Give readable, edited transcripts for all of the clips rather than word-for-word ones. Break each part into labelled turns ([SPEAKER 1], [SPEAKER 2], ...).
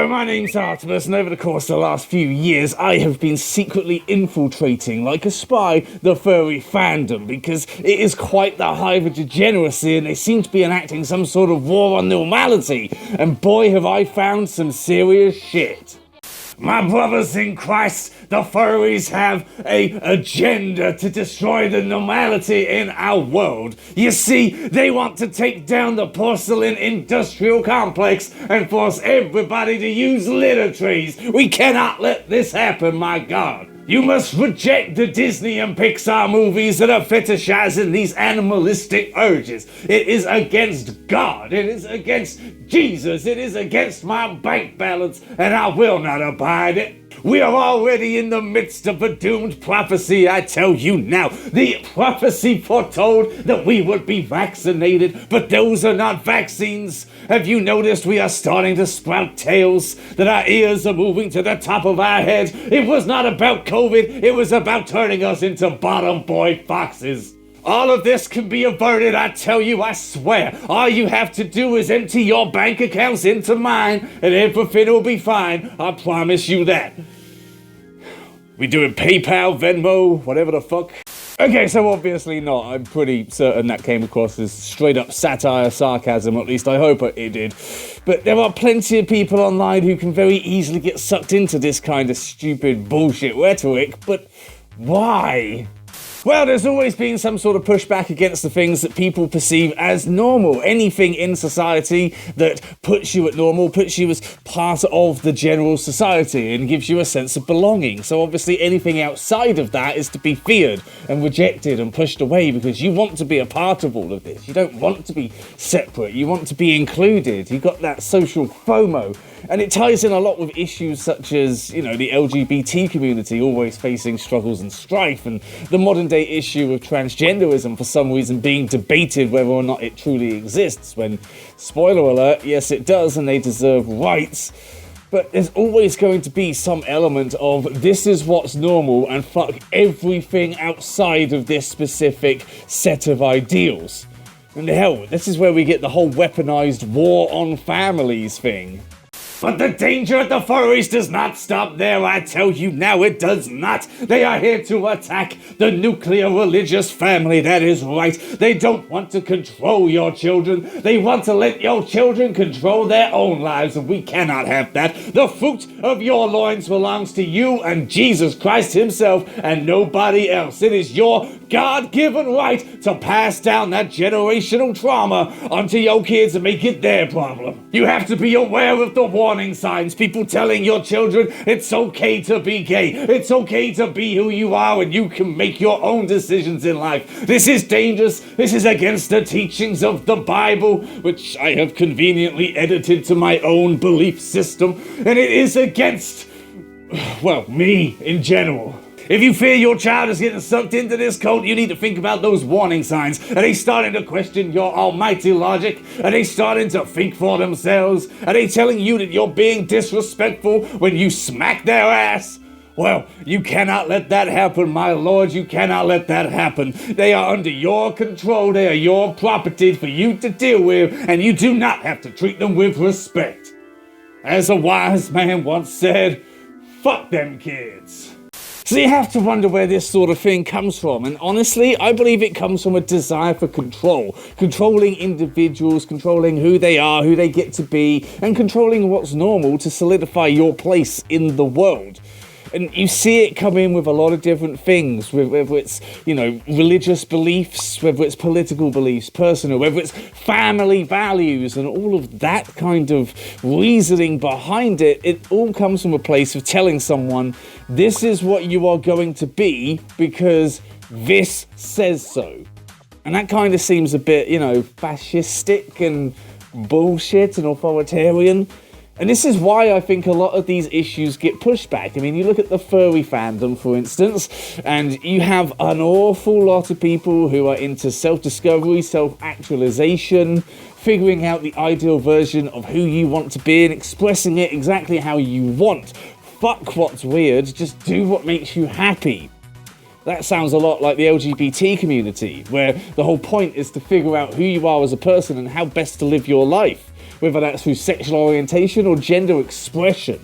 [SPEAKER 1] my name's Artemis, and over the course of the last few years, I have been secretly infiltrating, like a spy, the furry fandom, because it is quite the hive of degeneracy, and they seem to be enacting some sort of war on normality, and boy have I found some serious shit. My brothers in Christ, the furries have an agenda to destroy the normality in our world. You see, they want to take down the porcelain industrial complex and force everybody to use litter trees. We cannot let this happen, my God. You must reject the Disney and Pixar movies that are fetishizing these animalistic urges. It is against God. It is against Jesus. It is against my bank balance, and I will not abide it. We are already in the midst of a doomed prophecy, I tell you now. The prophecy foretold that we would be vaccinated, but those are not vaccines. Have you noticed we are starting to sprout tails, that our ears are moving to the top of our heads? It was not about COVID, it was about turning us into bottom boy foxes. All of this can be averted, I tell you, I swear. All you have to do is empty your bank accounts into mine, and everything will be fine. I promise you that. We doing PayPal, Venmo, whatever the fuck? Okay, so obviously not. I'm pretty certain that came across as straight up satire, sarcasm, at least I hope it did. But there are plenty of people online who can very easily get sucked into this kind of stupid bullshit rhetoric, but why? Well, there's always been some sort of pushback against the things that people perceive as normal. Anything in society that puts you at normal, puts you as part of the general society and gives you a sense of belonging. So obviously anything outside of that is to be feared and rejected and pushed away because you want to be a part of all of this. You don't want to be separate. You want to be included. You've got that social FOMO. And it ties in a lot with issues such as, you know, the LGBT community always facing struggles and strife, and the modern day issue of transgenderism for some reason being debated whether or not it truly exists, when, spoiler alert, yes it does and they deserve rights. But there's always going to be some element of this is what's normal and fuck everything outside of this specific set of ideals. And hell, this is where we get the whole weaponized war on families thing. But the danger at the furries does not stop there, I tell you now, it does not. They are here to attack the nuclear religious family, that is right. They don't want to control your children. They want to let your children control their own lives, and we cannot have that. The fruit of your loins belongs to you and Jesus Christ himself and nobody else. It is your God-given right to pass down that generational trauma onto your kids and make it their problem. You have to be aware of the warning signs, people telling your children it's okay to be gay, it's okay to be who you are, and you can make your own decisions in life. This is dangerous. This is against the teachings of the Bible, which I have conveniently edited to my own belief system, and it is against, well, me in general. If you fear your child is getting sucked into this cult, you need to think about those warning signs. Are they starting to question your almighty logic? Are they starting to think for themselves? Are they telling you that you're being disrespectful when you smack their ass? Well, you cannot let that happen, my lord. You cannot let that happen. They are under your control. They are your property for you to deal with, and you do not have to treat them with respect. As a wise man once said, fuck them kids. So you have to wonder where this sort of thing comes from, and honestly, I believe it comes from a desire for control. Controlling individuals, controlling who they are, who they get to be, and controlling what's normal to solidify your place in the world. And you see it come in with a lot of different things, whether it's, you know, religious beliefs, whether it's political beliefs, personal, whether it's family values, and all of that kind of reasoning behind it. It all comes from a place of telling someone, this is what you are going to be because this says so. And that kind of seems a bit, you know, fascistic and bullshit and authoritarian. And this is why I think a lot of these issues get pushed back. I mean, you look at the furry fandom, for instance, and you have an awful lot of people who are into self-discovery, self-actualization, figuring out the ideal version of who you want to be and expressing it exactly how you want. Fuck what's weird, just do what makes you happy. That sounds a lot like the LGBT community, where the whole point is to figure out who you are as a person and how best to live your life. whether that's through sexual orientation or gender expression.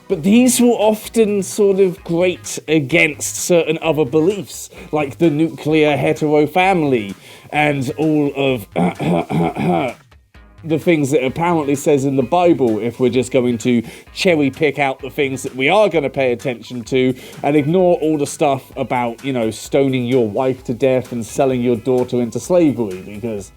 [SPEAKER 1] But these will often sort of grate against certain other beliefs, like the nuclear hetero family and all of the things that apparently says in the Bible, if we're just going to cherry pick out the things that we are going to pay attention to and ignore all the stuff about, you know, stoning your wife to death and selling your daughter into slavery, because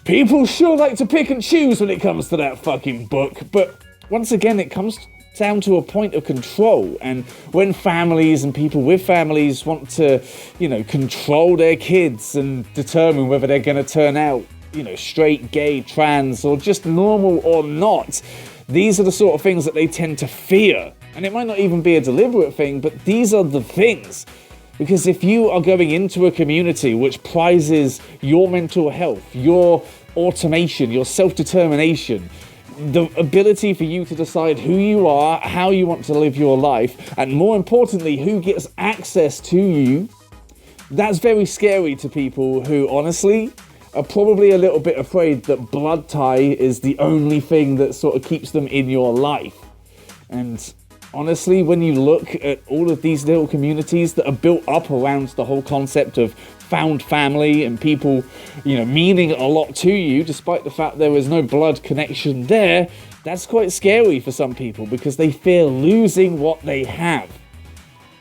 [SPEAKER 1] people sure like to pick and choose when it comes to that fucking book. But once again, it comes down to a point of control, and when families and people with families want to, you know, control their kids and determine whether they're going to turn out, you know, straight, gay, trans, or just normal or not, these are the sort of things that they tend to fear. And it might not even be a deliberate thing, but these are the things. Because if you are going into a community which prizes your mental health, your automation, your self-determination, the ability for you to decide who you are, how you want to live your life, and more importantly, who gets access to you, that's very scary to people who, honestly, are probably a little bit afraid that blood tie is the only thing that sort of keeps them in your life. And honestly, when you look at all of these little communities that are built up around the whole concept of found family and people, you know, meaning a lot to you, despite the fact there is no blood connection there, that's quite scary for some people because they fear losing what they have.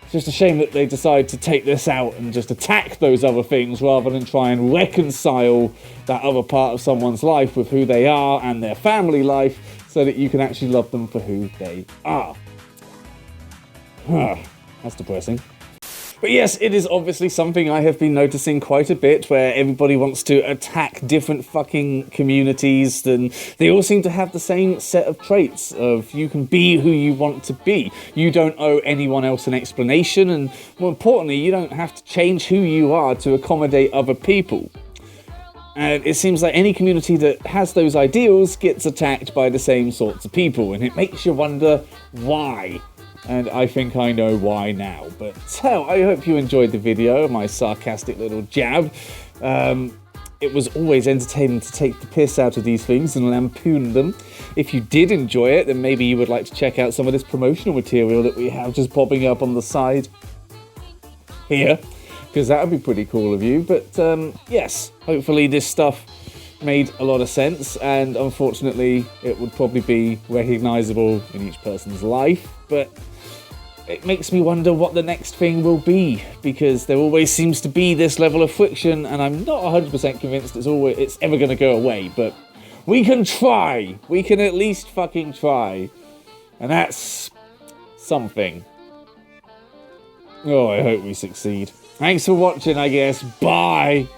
[SPEAKER 1] It's just a shame that they decide to take this out and just attack those other things rather than try and reconcile that other part of someone's life with who they are and their family life so that you can actually love them for who they are. That's depressing. But yes, it is obviously something I have been noticing quite a bit, where everybody wants to attack different fucking communities, and they all seem to have the same set of traits of you can be who you want to be. You don't owe anyone else an explanation, and more importantly, you don't have to change who you are to accommodate other people. And it seems like any community that has those ideals gets attacked by the same sorts of people, and it makes you wonder why. And I think I know why now. But so, I hope you enjoyed the video, my sarcastic little jab. It was always entertaining to take the piss out of these things and lampoon them. If you did enjoy it, then maybe you would like to check out some of this promotional material that we have just popping up on the side here, because that would be pretty cool of you. But yes, hopefully this stuff made a lot of sense, and unfortunately it would probably be recognizable in each person's life, but it makes me wonder what the next thing will be, because there always seems to be this level of friction, and I'm not 100% convinced it's ever going to go away, but we can try. We can at least fucking try, and that's something. Oh, I hope we succeed. Thanks for watching, I guess. Bye!